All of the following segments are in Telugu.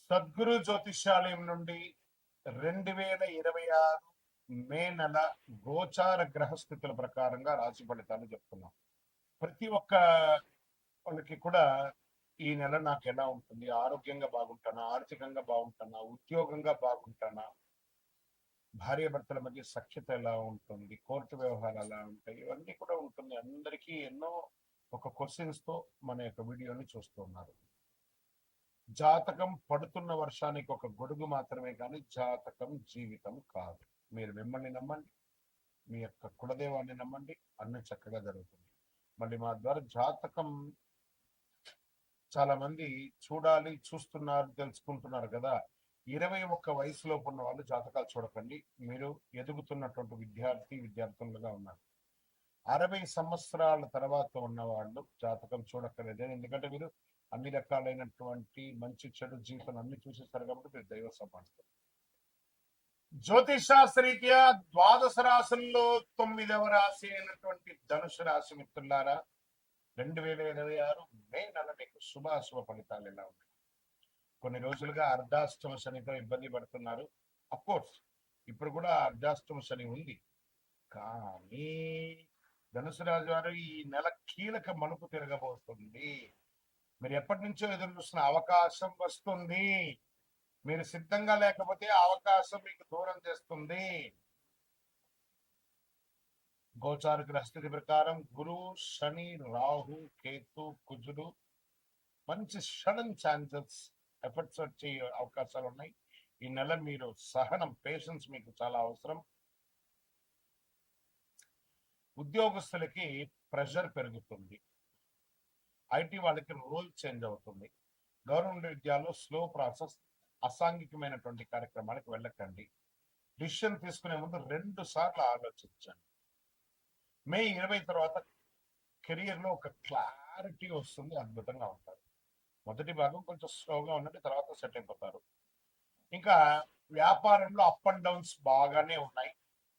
సద్గురు జ్యోతిష్యాలయం నుండి 2026 మే నెల గోచార గ్రహస్థితుల ప్రకారంగా రాశి ఫలితాలు చెప్తున్నాం. ప్రతి ఒక్క వాళ్ళకి కూడా ఈ నెల నాకు ఎలా ఉంటుంది, ఆరోగ్యంగా బాగుంటానా, ఆర్థికంగా బాగుంటానా, ఉద్యోగంగా బాగుంటానా, భార్యాభర్తల మధ్య సఖ్యత ఎలా ఉంటుంది, కోర్టు వ్యవహారాలు ఎలా ఉంటాయి, ఇవన్నీ కూడా ఉంటుంది. అందరికీ ఎన్నో ఒక క్వశ్చన్స్ తో మన యొక్క వీడియోని చూస్తున్నారు. జాతకం పడుతున్న వర్షానికి ఒక గొడుగు మాత్రమే కానీ జాతకం జీవితం కాదు. మీరు మిమ్మల్ని నమ్మండి, మీ యొక్క కులదేవాన్ని నమ్మండి, అన్ని చక్కగా జరుగుతుంది. మళ్ళీ మా ద్వారా జాతకం చాలా మంది చూడాలి, చూస్తున్నారు, తెలుసుకుంటున్నారు కదా. 21 వయసులోపు ఉన్న వాళ్ళు జాతకాలు చూడకండి. మీరు ఎదుగుతున్నటువంటి విద్యార్థులుగా ఉన్నారు. 60 సంవత్సరాల తర్వాత ఉన్న వాళ్ళు జాతకం చూడక్కర్లేదు. ఎందుకంటే మీరు అన్ని రకాలైనటువంటి మంచి చెడు జీవితం అన్ని చూసేస్తారు కాబట్టి మీరు దైవ సమానం. జ్యోతిషాస్త్రరీత్యా ద్వాదశ రాశుల్లో 9వ రాశి అయినటువంటి ధనుసు రాశి మిత్రులారా, 2026 మే నెల మీకు శుభాశుభ ఫలితాలు ఎలా ఉన్నాయి? కొన్ని రోజులుగా అర్ధాష్టమ శనితో ఇబ్బంది పడుతున్నారు. అఫ్కోర్స్ ఇప్పుడు కూడా అర్ధాష్టమ శని ఉంది, కానీ ధనుసు రాశి వారు ఈ నెల కీలక మలుపు తిరగబోతుంది. మీరు ఎప్పటి నుంచో ఎదురు చూస్తున్న అవకాశం వస్తుంది. మీరు సిద్ధంగా లేకపోతే అవకాశం మీకు దూరం చేస్తుంది. గోచార గ్రహస్థితి ప్రకారం గురు, శని, రాహు, కేతు, కుజుడు మంచి సడన్ ఛాన్సెస్, ఎఫర్ట్స్ వచ్చే అవకాశాలు ఉన్నాయి. ఈ నెల మీరు సహనం, పేషెన్స్ మీకు చాలా అవసరం. ఉద్యోగస్తులకి ప్రెషర్ పెరుగుతుంది. ఐటీ వాళ్ళకి రోల్ చేంజ్ అవుతుంది. గవర్నమెంట్ విద్యాల్లో స్లో ప్రాసెస్, అసాంఘికమైనటువంటి కార్యక్రమాలకు వెళ్ళకండి. డిసిషన్ తీసుకునే ముందు 2 సార్లు ఆలోచించండి. మే 20 తర్వాత కెరియర్ లో ఒక క్లారిటీ వస్తుంది, అద్భుతంగా ఉంటారు. మొదటి భాగం కొంచెం స్లోగా ఉన్నట్టు, తర్వాత సెట్ అయిపోతారు. ఇంకా వ్యాపారంలో అప్ అండ్ డౌన్స్ బాగానే ఉన్నాయి.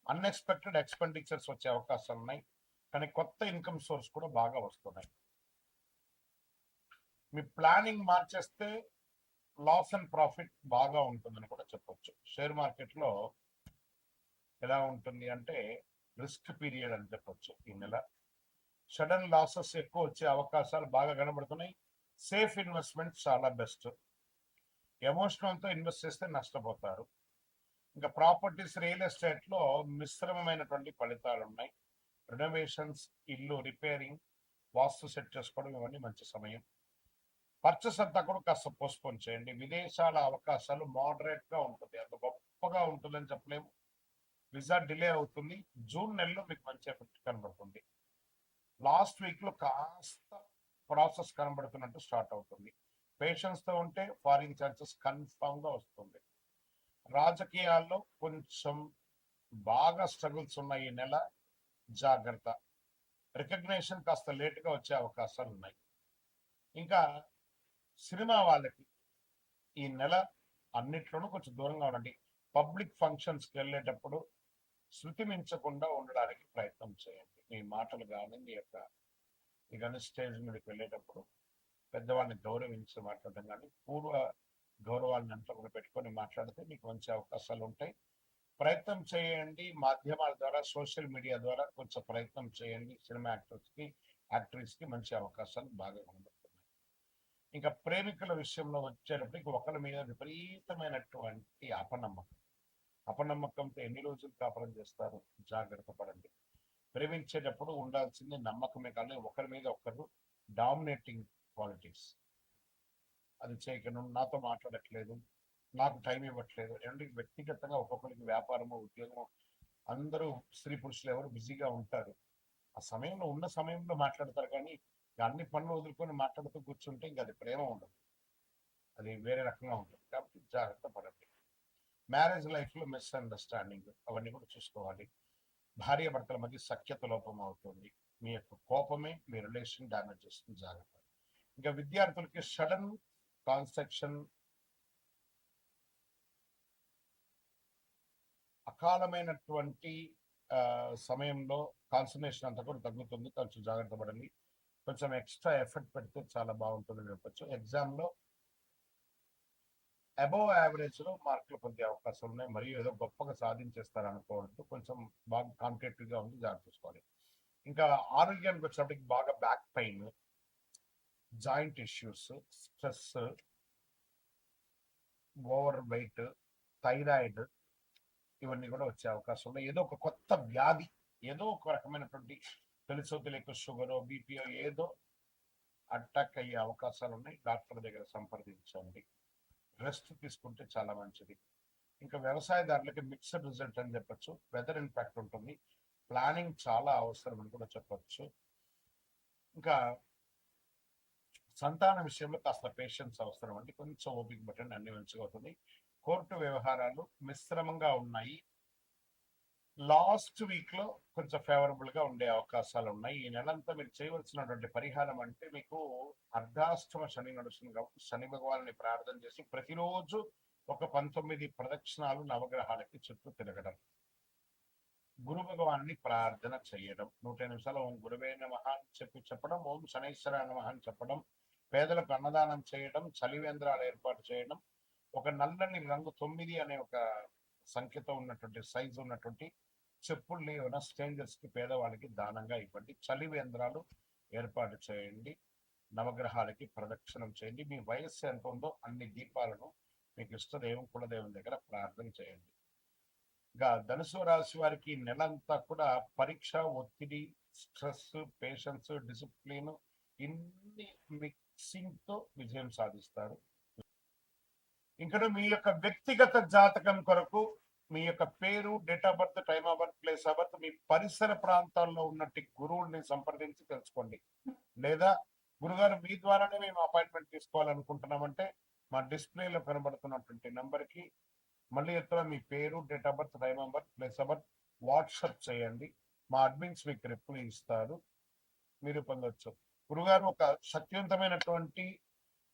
అన్ఎక్స్పెక్టెడ్ ఎక్స్పెండిచర్స్ వచ్చే అవకాశాలు ఉన్నాయి, కానీ కొత్త ఇన్కమ్ సోర్స్ కూడా బాగా వస్తున్నాయి. మీ ప్లానింగ్ మార్చేస్తే లాస్ అండ్ ప్రాఫిట్ బాగా ఉంటుందని కూడా చెప్పొచ్చు. షేర్ మార్కెట్ లో ఎలా ఉంటుంది అంటే రిస్క్ పీరియడ్ అని చెప్పొచ్చు. ఈ నెల సడన్ లాసెస్ ఎక్కువ వచ్చే అవకాశాలు బాగా కనబడుతున్నాయి. సేఫ్ ఇన్వెస్ట్మెంట్ చాలా బెస్ట్. ఎమోషనల్తో ఇన్వెస్ట్ చేస్తే నష్టపోతారు. ఇంకా ప్రాపర్టీస్, రియల్ ఎస్టేట్ లో మిశ్రమమైనటువంటి ఫలితాలు ఉన్నాయి. రెనోవేషన్స్, ఇల్లు రిపేరింగ్, వాస్తు సెట్ చేసుకోవడం ఇవన్నీ మంచి సమయం. పర్చేస్ అంతా కూడా కాస్త పోస్ట్పోన్ చేయండి. విదేశాల అవకాశాలు మోడరేట్ గా ఉంటుంది, అంత గొప్పగా ఉంటుందని చెప్పలేము. వీసా డిలే అవుతుంది. జూన్ నెలలో మీకు మంచి ఎఫెక్ట్ కనబడుతుంది. లాస్ట్ వీక్ లో కాస్త ప్రాసెస్ కనబడుతున్నట్టు స్టార్ట్ అవుతుంది. పేషెన్స్ తో ఉంటే ఫారిన్ ఛాన్సెస్ కన్ఫర్మ్ గా వస్తుంది. రాజకీయాల్లో కొంచెం బాగా స్ట్రగుల్స్ ఉన్నాయి ఈ నెల, జాగ్రత్త. రికగ్నేషన్ కాస్త లేట్గా వచ్చే అవకాశాలు ఉన్నాయి. ఇంకా సినిమా వాళ్ళకి ఈ నెల అన్నిట్లోనూ కొంచెం దూరంగా ఉండండి. పబ్లిక్ ఫంక్షన్స్కి వెళ్ళేటప్పుడు శృతి మించకుండా ఉండడానికి ప్రయత్నం చేయండి. మీ మాటలు కానీ మీ యొక్క స్టేజ్ మీదకి వెళ్ళేటప్పుడు పెద్దవాడిని గౌరవించి మాట్లాడటం కానీ, పూర్వ గౌరవాన్ని అంతా కూడా పెట్టుకొని మాట్లాడితే మీకు మంచి అవకాశాలు ఉంటాయి. ప్రయత్నం చేయండి. మాధ్యమాల ద్వారా, సోషల్ మీడియా ద్వారా కొంచెం ప్రయత్నం చేయండి. సినిమా యాక్టర్స్కి మంచి అవకాశాలు బాగా కనబడుతున్నాయి. ఇంకా ప్రేమికుల విషయంలో వచ్చేటప్పటికి ఒకరి మీద విపరీతమైనటువంటి అపనమ్మకంతో ఎన్ని రోజులు కాపురం చేస్తారు? జాగ్రత్త పడండి. ప్రేమించేటప్పుడు ఉండాల్సింది నమ్మకమే, కానీ ఒకరి మీద ఒకరు డామినేటింగ్ క్వాలిటీస్ అది చేయకుండా, నాతో మాట్లాడట్లేదు, నాకు టైం ఇవ్వట్లేదు. వ్యక్తిగతంగా ఒక్కొక్కరికి వ్యాపారము, ఉద్యోగము, అందరూ స్త్రీ పురుషులు ఎవరు బిజీగా ఉంటారు. ఆ సమయంలో ఉన్న సమయంలో మాట్లాడతారు, కానీ అన్ని పనులు వదులుకొని మాట్లాడుతూ కూర్చుంటే ఇంకా అది ప్రేమ ఉండదు, అది వేరే రకంగా ఉంటుంది. కాబట్టి జాగ్రత్త పడండి. మ్యారేజ్ లైఫ్ లో మిస్అండర్స్టాండింగ్ అవన్నీ కూడా చూసుకోవాలి. భార్య భర్తల మధ్య సఖ్యత లోపం అవుతుంది. మీ యొక్క కోపమే మీ రిలేషన్ డ్యామేజ్ చేస్తుంది, జాగ్రత్త. ఇంకా విద్యార్థులకి సడన్ కాన్స్ట్రక్షన్, అకాలమైనటువంటి సమయంలో కాన్సన్ట్రేషన్ అంతా కూడా తగ్గుతుంది, కొంచెం జాగ్రత్త పడండి. కొంచెం ఎక్స్ట్రా ఎఫర్ట్ పెడితే చాలా బాగుంటుందని చెప్పచ్చు. ఎగ్జామ్లో అబోవ్ యావరేజ్ లో మార్కులు పొందే అవకాశం ఉన్నాయి. మరియు ఏదో గొప్పగా సాధించేస్తారు అనుకోవద్దు. కొంచెం బాగా కాంపిటేటివ్ గా ఉంది, జాగ్రత్త చూసుకోవాలి. ఇంకా ఆరోగ్యానికి వచ్చినప్పటికి బాగా back pain, joint issues, stress, over weight, thyroid, ఇవన్నీ కూడా వచ్చే అవకాశం ఉన్నాయి. ఏదో ఒక కొత్త వ్యాధి, ఏదో ఒక రకమైనటువంటి తెలుసో తెలియక షుగర్, బీపీఓ ఏదో అటాక్ అయ్యే అవకాశాలు ఉన్నాయి. డాక్టర్ దగ్గర సంప్రదించండి. రెస్ట్ తీసుకుంటే చాలా మంచిది. ఇంకా వ్యవసాయదారులకి మిక్స్డ్ రిజల్ట్ అని చెప్పొచ్చు. వెదర్ ఇంపాక్ట్ ఉంటుంది. ప్లానింగ్ చాలా అవసరం అని కూడా చెప్పొచ్చు. ఇంకా సంతాన విషయంలో కాస్త పేషెన్స్ అవసరం అండి. కొంచెం ఓపిక పట్టండి, అన్ని మంచిగా అవుతుంది. కోర్టు వ్యవహారాలు మిశ్రమంగా ఉన్నాయి. లాస్ట్ వీక్ లో కొంచెం ఫేవరబుల్ గా ఉండే అవకాశాలు ఉన్నాయి. ఈ నెలంతా మీరు చేయవలసినటువంటి పరిహారం అంటే, మీకు అర్ధాష్టమ శని నడుస్తుంది కాబట్టి శని భగవాన్ని ప్రార్థన చేసి ప్రతిరోజు ఒక 19 ప్రదక్షిణాలు నవగ్రహాలకి చుట్టూ తిరగడం, గురు భగవాన్ని ప్రార్థన చేయడం, 100 నిమిషాలు ఓం గురువే నమః అని చెప్పడం, ఓం శనైశ్వర నమః అని చెప్పడం, పేదలకు అన్నదానం చేయడం, చలివేంద్రాలు ఏర్పాటు చేయడం, ఒక నల్లని రంగు 9 అనే ఒక సంఖ్యతో ఉన్నటువంటి సైజు ఉన్నటువంటి చెప్పుల్ని ఏమైనా స్ట్రేంజర్స్ కి, పేదవాళ్ళకి దానంగా ఇవ్వండి. చలివేంద్రాలు ఏర్పాటు చేయండి. నవగ్రహాలకి ప్రదక్షిణం చేయండి. మీ వయస్సు ఎంత ఉందో అన్ని దీపాలను మీకు ఇష్టదేవం కులదేవం దగ్గర ప్రార్థన చేయండి. ఇంకా ధనుసు రాశి వారికి నెలంతా కూడా పరీక్ష, ఒత్తిడి, స్ట్రెస్, పేషెన్స్, డిసిప్లిన్ ఇన్ని మిక్సింగ్ తో విజయం సాధిస్తారు. ఇక్కడ మీ యొక్క వ్యక్తిగత జాతకం కొరకు మీ యొక్క పేరు, date of birth, time of birth, place of birth, మీ పరిసర ప్రాంతాల్లో ఉన్నట్టు గురువుని సంప్రదించి తెలుసుకోండి. లేదా గురుగారు మీ ద్వారానే మేము అపాయింట్మెంట్ తీసుకోవాలనుకుంటున్నామంటే మా డిస్ప్లేలో కనబడుతున్నటువంటి నంబర్కి మళ్ళీ ఎత్తున మీ పేరు, date of birth, time of birth, place of birth WhatsApp చేయండి. మా అడ్మిన్స్ మీకు రిప్లై ఇస్తారు, మీరు పొందొచ్చు. గురుగారు ఒక శక్తివంతమైనటువంటి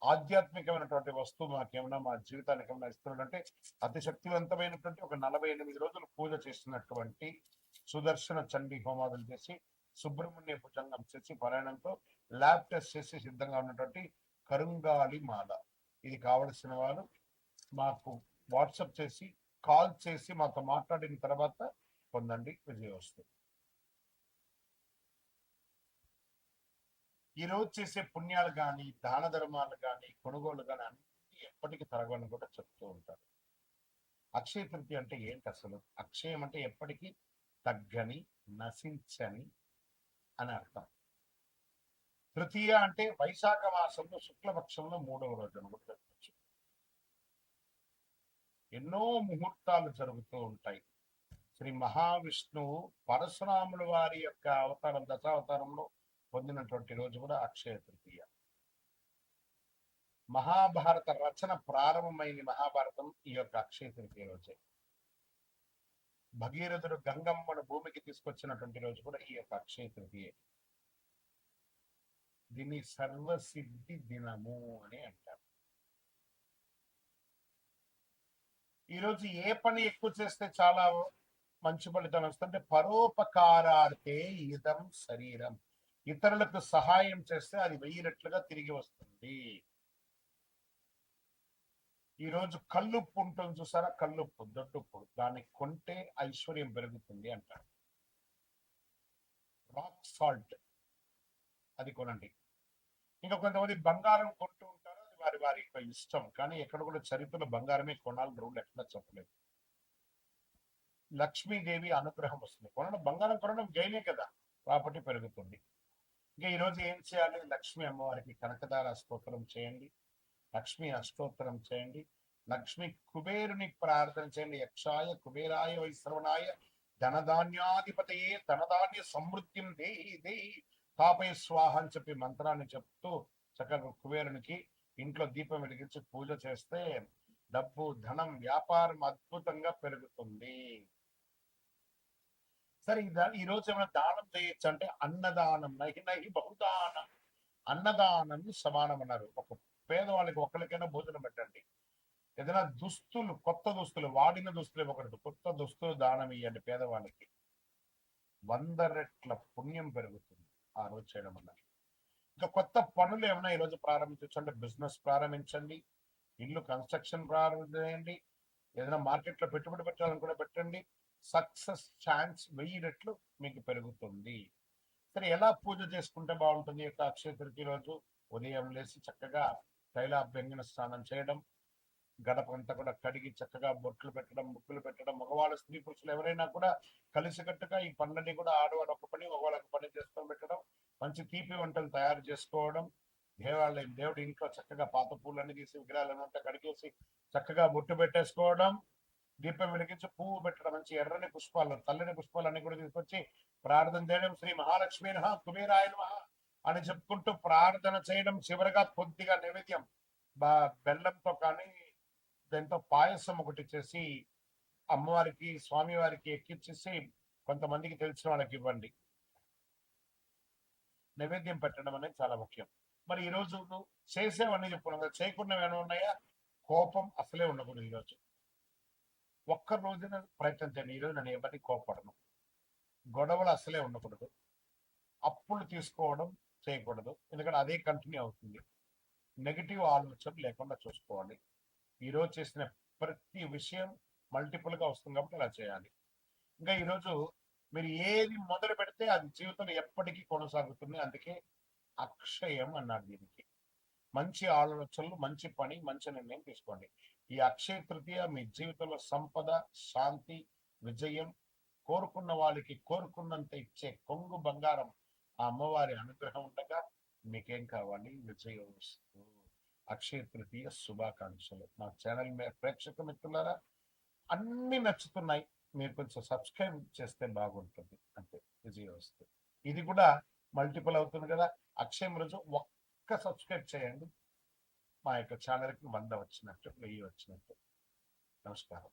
ఆధ్యాత్మికమైనటువంటి వస్తువు మాకేమన్నా మా జీవితానికి ఏమన్నా ఇస్తున్నాడంటే, అతి శక్తివంతమైనటువంటి ఒక 48 రోజులు పూజ చేసినటువంటి సుదర్శన చండీ హోమాదులు చేసి, సుబ్రహ్మణ్య భుజంగం చేసి, పారాయణంతో ల్యాబ్ టెస్ట్ చేసి సిద్ధంగా ఉన్నటువంటి కరుంగాలి మాల. ఇది కావలసిన వారు మాకు వాట్సాప్ చేసి, కాల్ చేసి మాతో మాట్లాడిన తర్వాత పొందండి, విజయోస్తు. ఈ రోజు చేసే పుణ్యాలు కానీ, దాన ధర్మాలు కానీ, కొనుగోలు కానీ అన్ని ఎప్పటికీ తరగని కూడా చెప్తూ ఉంటారు. అక్షయ తృతీయ అంటే ఏంటి అసలు? అక్షయం అంటే ఎప్పటికీ తగ్గని, నశించని అని అర్థం. తృతీయ అంటే వైశాఖ మాసంలో శుక్లపక్షంలో 3వ రోజు అని కూడా చెప్పచ్చు. ఎన్నో ముహూర్తాలు జరుగుతూ ఉంటాయి. శ్రీ మహావిష్ణువు పరశురాముల వారి యొక్క అవతారం, దశావతారంలో పొందినటువంటి రోజు కూడా అక్షయ తృతీయ. మహాభారత రచన ప్రారంభమైన మహాభారతం ఈ యొక్క అక్షయ తృతీయ రోజే. భగీరథుడు గంగమ్మను భూమికి తీసుకొచ్చినటువంటి రోజు కూడా ఈ యొక్క అక్షయ తృతీయ. దీన్ని సర్వసిద్ధి దినము అని అంటారు. ఈరోజు ఏ పని ఎక్కువ చేస్తే చాలా మంచి ఫలితం వస్తుంటే, పరోపకారార్థే ఇదం శరీరం, ఇతరులకు సహాయం చేస్తే అది 1000 రెట్లుగా తిరిగి వస్తుంది. ఈరోజు కల్లుప్పు ఉంటుంది చూసారా, కల్లుప్పు, దొడ్డుప్పు, దాన్ని కొంటే ఐశ్వర్యం పెరుగుతుంది అంటారు. రాక్ సాల్ట్ అది కొనండి. ఇంకా కొంతమంది బంగారం కొంటూ ఉంటారు, అది వారి వారి యొక్క ఇష్టం. కానీ ఎక్కడ కూడా చరిత్రలో బంగారమే కొనాలని రూల్ ఎట్లా చెప్పలేదు. లక్ష్మీదేవి అనుగ్రహం వస్తుంది. బంగారం కొనడం గైనే కదా, ప్రాపర్టీ పెరుగుతుంది. ఇంకా ఈరోజు ఏం చేయాలి? లక్ష్మీ అమ్మవారికి కనకదార స్తోత్రం చేయండి, లక్ష్మీ అష్టోత్తరం చేయండి, లక్ష్మీ కుబేరుని ప్రార్థన చేయండి. యక్షాయ కుబేరాయ వైశ్రవణాయ ధనధాన్యాధిపతయే ధనధాన్య సమృద్ధిం దేహి దేహి తాపయ స్వాహ అని చెప్పి మంత్రాన్ని చెప్తూ చక్కగా కుబేరునికి ఇంట్లో దీపం వెలిగించి పూజ చేస్తే డబ్బు, ధనం, వ్యాపారం అద్భుతంగా పెరుగుతుంది. సరే, ఈ రోజు ఏమైనా దానం చేయొచ్చు అంటే అన్నదానం, నహి నహి బహుదానం, అన్నదానం సమానం అన్నారు. ఒక పేదవాళ్ళకి ఒక్కరికైనా భోజనం పెట్టండి. ఏదైనా దుస్తులు, కొత్త దుస్తులు, వాడిన దుస్తులు ఇవ్వకూడదు, కొత్త దుస్తులు దానం ఇవ్వండి పేదవాళ్ళకి. 100 రెట్ల పుణ్యం పెరుగుతుంది ఆ రోజు చేయడం వల్ల. ఇంకా కొత్త పనులు ఏమైనా ఈరోజు ప్రారంభించవచ్చు అంటే బిజినెస్ ప్రారంభించండి, ఇల్లు కన్స్ట్రక్షన్ ప్రారంభం చేయండి. ఏదైనా మార్కెట్లో పెట్టుబడి పెట్టాలని కూడా పెట్టండి. సక్సెస్ ఛాన్స్ 1000 రెట్లు మీకు పెరుగుతుంది. సరే, ఎలా పూజ చేసుకుంటే బాగుంటుంది ఈ యొక్క అక్షయ తృతీయ రోజు? ఉదయం లేచి చక్కగా తైలాభ్యంగన స్నానం చేయడం, గడపంతా కూడా కడిగి చక్కగా బొట్లు పెట్టడం, ముగ్గులు పెట్టడం, మగవాళ్ళు స్త్రీ పురుషులు ఎవరైనా కూడా కలిసికట్టుగా ఈ పనులన్నీ కూడా ఆడవాడు ఒక పని మగవాళ్ళు ఒక పని చేసుకొని పెట్టడం, మంచి తీపి వంటలు తయారు చేసుకోవడం, దేవాలయం దేవుడి ఇంట్లో చక్కగా పాత పూలన్నీ తీసి విగ్రహాలను అంతా కడిగేసి చక్కగా బొట్టు పెట్టేసుకోవడం, దీపం వెలిగించి పువ్వు పెట్టడం, మంచి ఎర్రని పుష్పాలు తెల్లని పుష్పాలన్నీ కూడా తీసుకొచ్చి ప్రార్థన చేయడం, శ్రీ మహాలక్ష్మి నమః కుబేరాయ నమః అని చెప్పుకుంటూ ప్రార్థన చేయడం. చివరిగా కొద్దిగా నైవేద్యం బెల్లంతో కానీ దాంతో పాయసం ఒకటి చేసి అమ్మవారికి స్వామివారికి ఎక్కించేసి కొంతమందికి తెలిసిన వాళ్ళకి ఇవ్వండి. నైవేద్యం పెట్టడం అనేది చాలా ముఖ్యం. మరి ఈ రోజు చేసేవన్నీ చెప్పుకున్నాం కదా, చేయకుండా ఏమైనా ఉన్నాయా? కోపం అసలే ఉండకూడదు. ఈరోజు ఒక్క రోజున ప్రయత్నం చేయండి. ఈరోజు నేను ఎవరిని కోపడను, గొడవలు అసలే ఉండకూడదు, అప్పులు తీసుకోవడం చేయకూడదు, ఎందుకంటే అదే కంటిన్యూ అవుతుంది. నెగిటివ్ ఆలోచన లేకుండా చూసుకోవాలి. ఈరోజు చేసిన ప్రతి విషయం మల్టిపుల్ గా వస్తుంది కాబట్టి అలా చేయాలి. ఇంకా ఈరోజు మీరు ఏది మొదలు పెడితే అది జీవితంలో ఎప్పటికీ కొనసాగుతుంది. అందుకే అక్షయం అన్నారు దీనికి. మంచి ఆలోచనలు, మంచి పని, మంచి నిర్ణయం తీసుకోండి. ఈ అక్షయ తృతీయ మీ జీవితంలో సంపద, శాంతి, విజయం, కోరుకున్న వాళ్ళకి కోరుకున్నంత ఇచ్చే కొంగు బంగారం ఆ అమ్మవారి అనుగ్రహం ఉండగా మీకేం కావాలి? విజయం వస్తూ. అక్షయ తృతీయ శుభాకాంక్షలు. నా ఛానల్ ప్రేక్షక మిత్రులారా, అన్ని నచ్చుతున్నాయి, మీరు కొంచెం సబ్స్క్రైబ్ చేస్తే బాగుంటుంది అంతే. విజయం వస్తుంది. ఇది కూడా మల్టిపుల్ అవుతుంది కదా. అక్షయం రోజు ఒక్క సబ్స్క్రైబ్ చేయండి, మా యొక్క ఛానల్కి 100 వచ్చినట్టు, 1000 వచ్చినట్టు. నమస్కారం.